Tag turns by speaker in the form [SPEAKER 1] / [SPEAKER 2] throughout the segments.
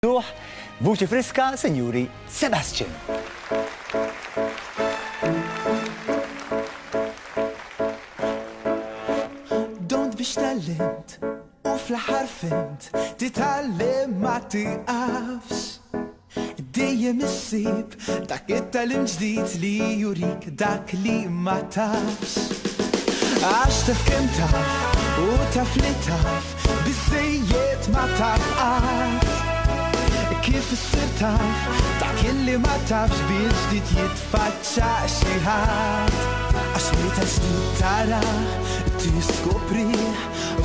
[SPEAKER 1] Tuħ, vuċi friska, Senjuri Sebastian.
[SPEAKER 2] Dont biex talent u fl-ħar fint titallem ma tiqafx. Dejjem issib dak it-talim ġdid li jurik dak li ma tafx. Għax taf kem taf u taf li taf bizzejiet ma tafqat. Kif issir taf dak illi ma tafx bil-ġdid jitfaċċa xi ħadd. Għax meta ġdid tara tiskoprih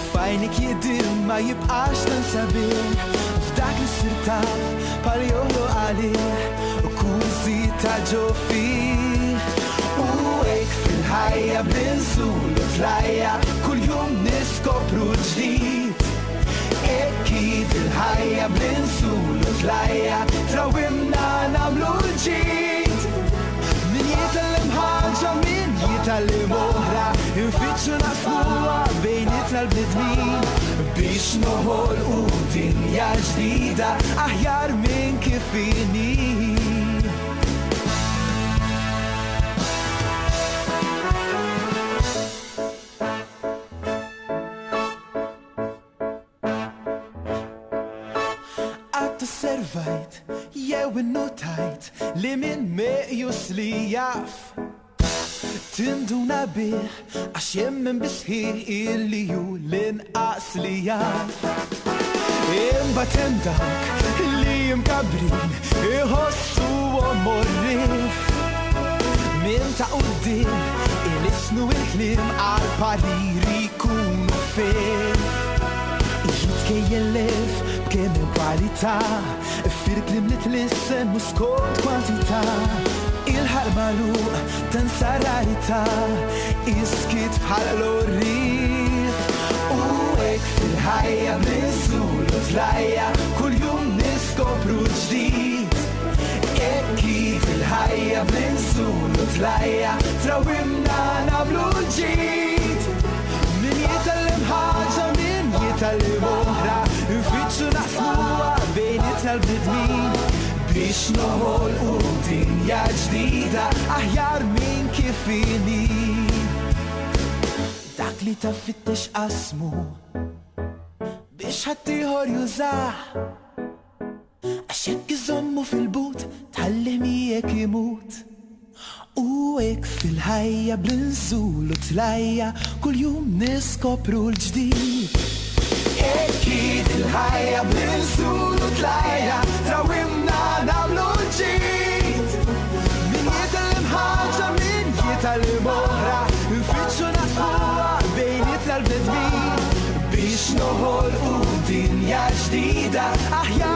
[SPEAKER 2] f'għajnik jidher ma jibqax tansabih. F'dak li ssir taf bħal jollu għalih u kużi ta' ġo fih. U hekk fil-ħajja b'inżul u tlajja kuljum niskopru ġdid. Ekkid il-ħajja b'inżul u tlajja trawimna namlu l-ġid. Min jitallem ħaġa min jitallem oħra infittxu nasluha bejn it-tal-bnedmin biex noħolqu dinja ġdida aħjar minn kif inhi. Servajt, jew innotajt li minn meqjus li jaf. Tinduna bih, għax jemmen bisħiħ illi ju l-inqas li jaf. Imbatem dawk li jimkabrin iħossu morrif. Min ta' uddim il-isnu il-klim għal-pariri kunu fif. Jitkejjellef b'kemm kwalità, fir-klim li tlissem u skont kwantità. Il-ħar magħluq tansa rarità, iskit bħal l-orrif. U hekk fil-ħajja b'inżul u tlajja kuljum niskopru ġdid. Ekkid il-ħajja b'inżul u tlajja trawimna nagħmlu l-ġid. Min jitallem ħaġa min jitallem oħra infittxu nasluha bejn it-tal-bnedmin biex noħolqu dinja ġdida aħjar minn kif inhi. Dak li tafittex qasmu biex ħadd ieħor jużah, għax jekk iżommu fil-but tħallem jekk imut. U hekk fil-ħajja bl-inżul u tlajja kuljum niskopru l-ġdid. Ekkid il-ħajja bl-inżul u tlajja trawimna namlu l-ġid. Min jitallem ħaġa min jitallem oħra infittxu nasluha bejn it-tal-bnedmin biex noħolqu dinja ġdida aħjar